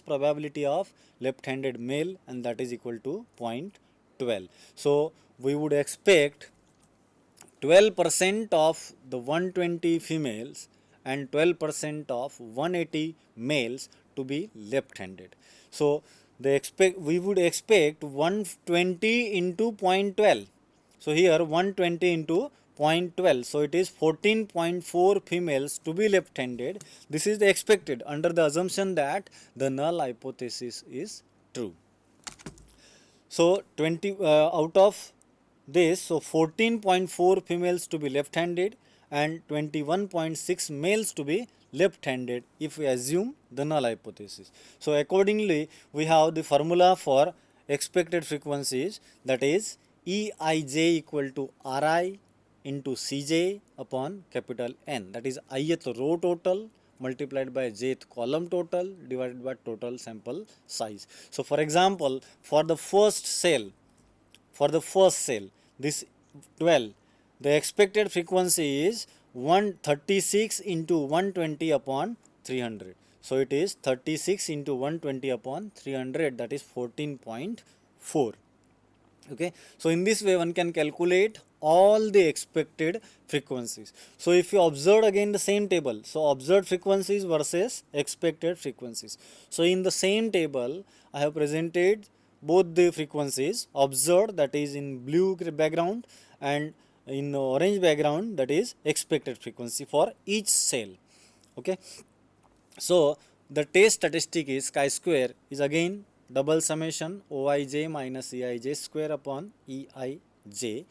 probability of left-handed male, and that is equal to 0.12. So we would expect 12% of the 120 females and 12% of 180 males to be left-handed. So we would expect 120 into 0.12. So here 120 into 0.12, so it is 14.4 females to be left-handed. This is the expected under the assumption that the null hypothesis is true. So 20 out of this, so 14.4 females to be left-handed and 21.6 males to be left-handed if we assume the null hypothesis. So accordingly, we have the formula for expected frequencies, that is Eij equal to Ri into Cj upon capital N, that is ith row total multiplied by jth column total divided by total sample size. So for example, for the first cell, this 12, the expected frequency is 136 into 120 upon 300. So it is 36 into 120 upon 300, that is 14.4. Okay, so in this way one can calculate all the expected frequencies. So if you observe again the same table, so observed frequencies versus expected frequencies. So in the same table I have presented both the frequencies observed, that is in blue background, and in orange background, that is expected frequency for each cell. Okay, so the test statistic is chi-square is again double summation Oij minus Eij square upon Eij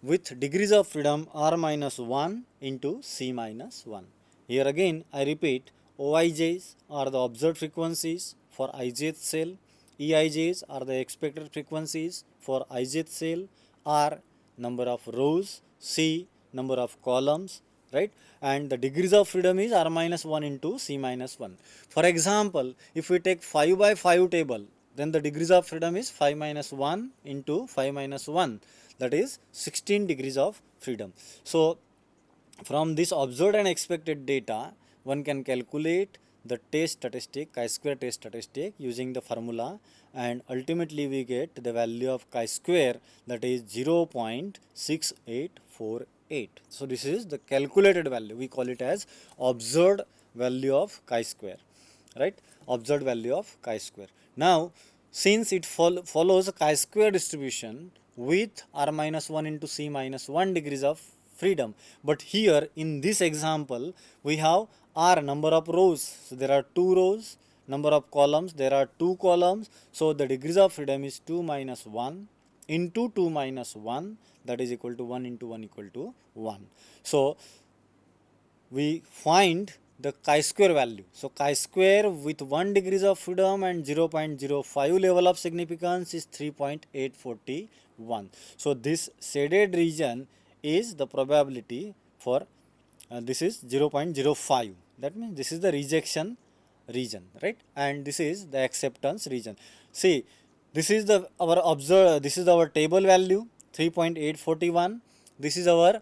with degrees of freedom r minus 1 into c minus 1. Here again I repeat, Oij's are the observed frequencies for ijth cell, Eij's are the expected frequencies for ijth cell, r number of rows, c number of columns, right, and the degrees of freedom is r minus 1 into c minus 1. For example, if we take 5 by 5 table, then the degrees of freedom is 5 minus 1 into 5 minus 1, that is 16 degrees of freedom. So from this observed and expected data, one can calculate the test statistic, chi-square test statistic, using the formula, and ultimately we get the value of chi-square, that is 0.6848. So this is the calculated value. We call it as observed value of chi-square, right? Observed value of chi-square. Now, since it follows a chi-square distribution with r minus 1 into c minus 1 degrees of freedom, but here in this example we have r number of rows, so there are 2 rows, number of columns, there are 2 columns, so the degrees of freedom is 2 minus 1 into 2 minus 1, that is equal to 1 into 1 equal to 1. So we find the chi-square value. So chi-square with 1 degrees of freedom and 0.05 level of significance is 3.841. So this shaded region is the probability for this is 0.05. That means this is the rejection region, right, and this is the acceptance region. See, this is the this is our table value 3.841. This is our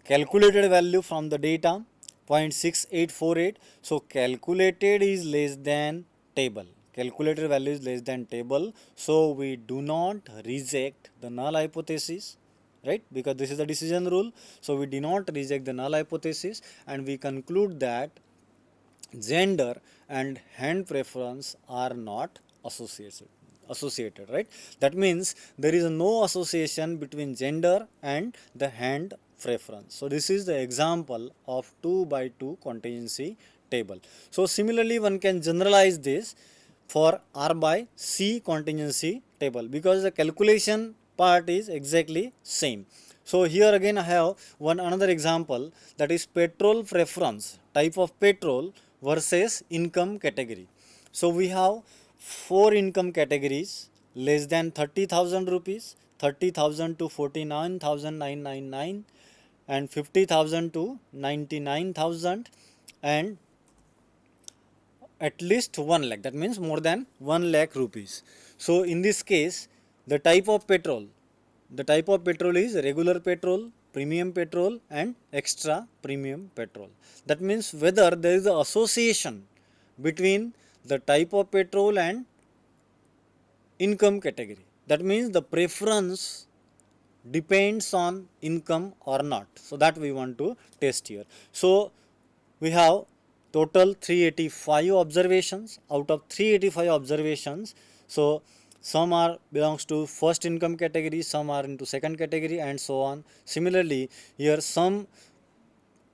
calculated value from the data 0.6848. So calculated is less than table. Calculated value is less than table. So we do not reject the null hypothesis, right, because this is the decision rule. So we do not reject the null hypothesis, and we conclude that gender and hand preference are not associated, right. That means there is no association between gender and the hand preference. So this is the example of 2 by 2 contingency table. So similarly one can generalize this for r by c contingency table, because the calculation part is exactly same. So here again I have another example, that is petrol preference, type of petrol versus income category. So we have 4 income categories, less than 30,000 rupees, 30,000 to 49,999, and 50,000 to 99,000, and at least 1 lakh, that means more than 1 lakh rupees. So in this case, the type of petrol is regular petrol, premium petrol, and extra premium petrol. That means whether there is an association between the type of petrol and income category. That means the preference depends on income or not. So that we want to test here. So we have total 385 observations. Out of 385 observations, so some are belongs to first income category, some are into second category, and so on. Similarly, here some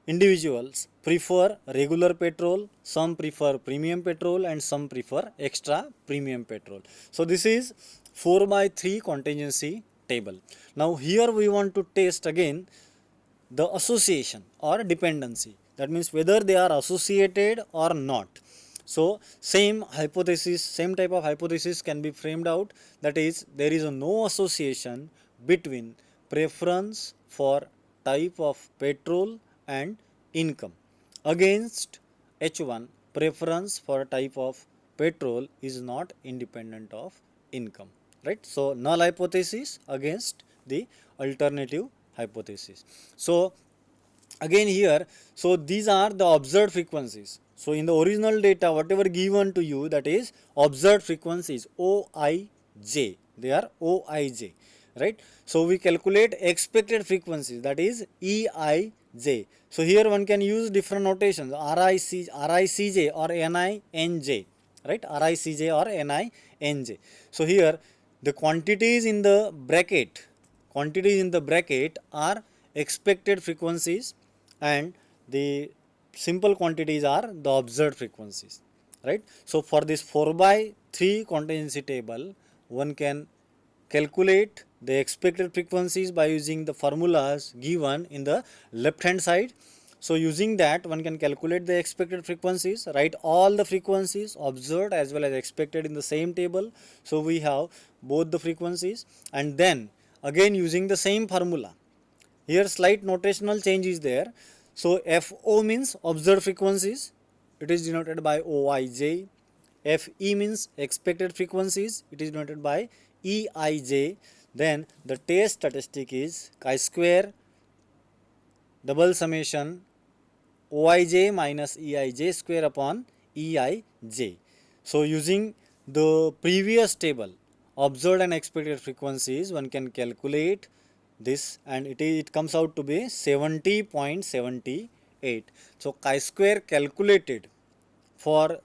individuals prefer regular petrol, some prefer premium petrol, and some prefer extra premium petrol. So this is 4 by 3 contingency table. Now here we want to test again the association or dependency. That means whether they are associated or not. So same hypothesis, same type of hypothesis can be framed out, that is there is no association between preference for type of petrol and income. Against H1, preference for type of petrol is not independent of income, right? So null hypothesis against the alternative hypothesis. So again here, so these are the observed frequencies. So in the original data, whatever given to you, that is observed frequencies, OIJ, they are OIJ, right? So we calculate expected frequencies, that is EIJ. So here one can use different notations, RICJ or NINJ, right? RICJ or NINJ. So here the quantities in the bracket, are expected frequencies, and the simple quantities are the observed frequencies, right? So for this 4 by 3 contingency table, one can calculate the expected frequencies by using the formulas given in the left hand side. So using that, one can calculate the expected frequencies, write all the frequencies observed as well as expected in the same table. So we have both the frequencies, and then again using the same formula. Here slight notational change is there. So FO means observed frequencies, it is denoted by OIJ. FE means expected frequencies, it is denoted by EIJ. Then the test statistic is chi-square double summation OIJ minus EIJ square upon EIJ. So using the previous table, observed and expected frequencies, one can calculate this, and it comes out to be 70.78. So chi-square calculated for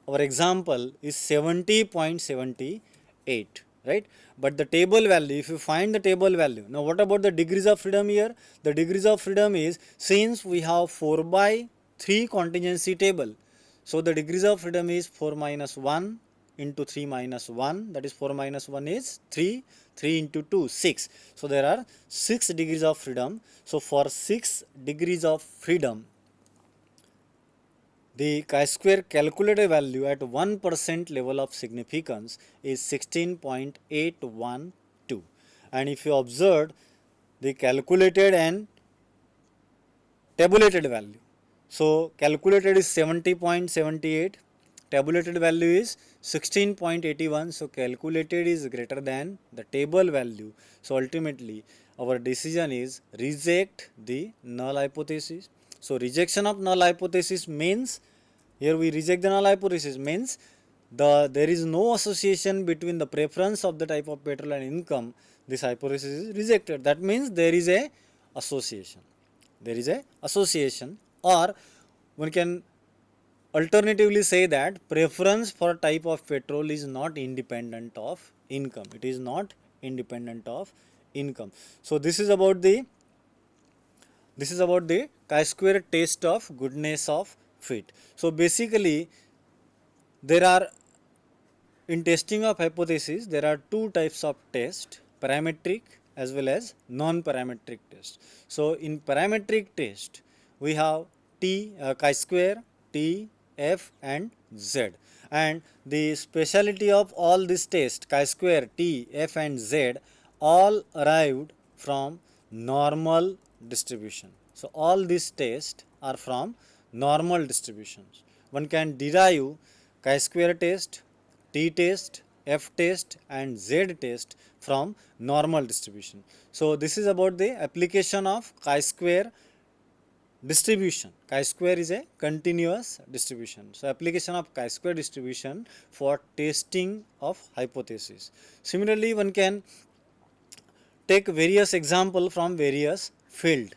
our example is 70.78, right? But the table value, if you find the table value, now what about the degrees of freedom here? The degrees of freedom is, since we have 4 by 3 contingency table, so the degrees of freedom is 4 minus 1 into 3 minus 1, that is 4 minus 1 is 3, 3 into 2, 6. So there are 6 degrees of freedom. So for 6 degrees of freedom, the chi-square calculated value at 1% level of significance is 16.812. And if you observe the calculated and tabulated value, so calculated is 70.78, tabulated value is 16.81. So calculated is greater than the table value. So ultimately our decision is reject the null hypothesis. So rejection of null hypothesis means, here we reject the null hypothesis means there is no association between the preference of the type of petrol and income. This hypothesis is rejected. That means there is a association. There is a association, or one can alternatively say that preference for type of petrol is not independent of income. It is not independent of income. So this is about the chi-square test of goodness of fit. So basically there are, in testing of hypothesis, there are two types of test, parametric as well as non-parametric test. So in parametric test we have chi-square, T, F and Z, and the speciality of all this test, chi-square, T, F and Z, all arrived from normal distribution. So all these tests are from normal distributions. One can derive chi-square test, T test, F test and Z test from normal distribution. So this is about the application of chi-square distribution. Chi-square is a continuous distribution. So application of chi-square distribution for testing of hypothesis. Similarly, one can take various example from various field.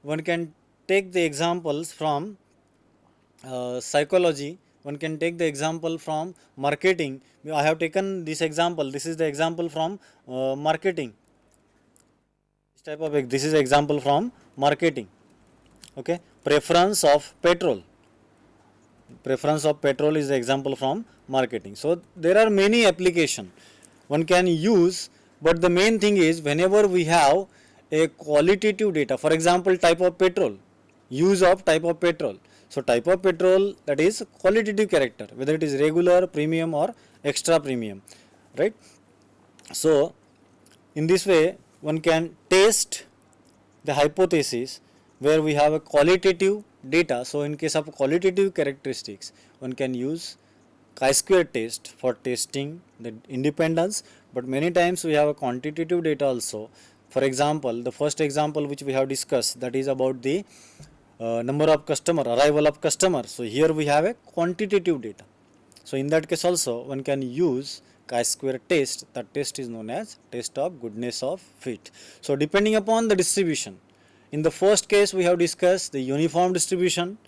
One can take the examples from psychology. One can take the example from marketing. I have taken this example. This is the example from marketing. This is example from marketing. Okay, preference of petrol. Preference of petrol is the example from marketing. So there are many application one can use, but the main thing is whenever we have a qualitative data, for example type of petrol, use of type of petrol. So type of petrol, that is qualitative character, whether it is regular, premium or extra premium, right? So in this way one can test the hypothesis where we have a qualitative data. So in case of qualitative characteristics, one can use chi-square test for testing the independence, but many times we have a quantitative data also. For example, the first example which we have discussed, that is about the number of customer, arrival of customer. So here we have a quantitative data. So in that case also one can use chi-square test. That test is known as test of goodness of fit. So depending upon the distribution, in the first case we have discussed the uniform distribution.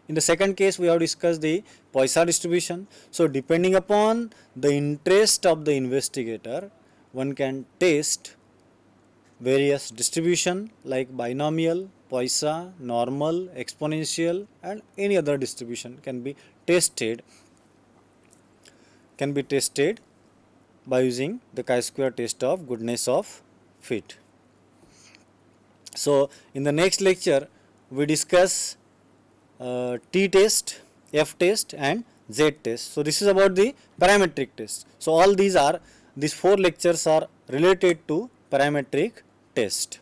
In the second case we have discussed the Poisson distribution. So depending upon the interest of the investigator, one can test various distribution like binomial, Poisson, normal, exponential and any other distribution can be tested by using the chi-square test of goodness of fit. So in the next lecture we discuss T test, F test and Z test. So this is about the parametric test. So all these 4 lectures are related to parametric test.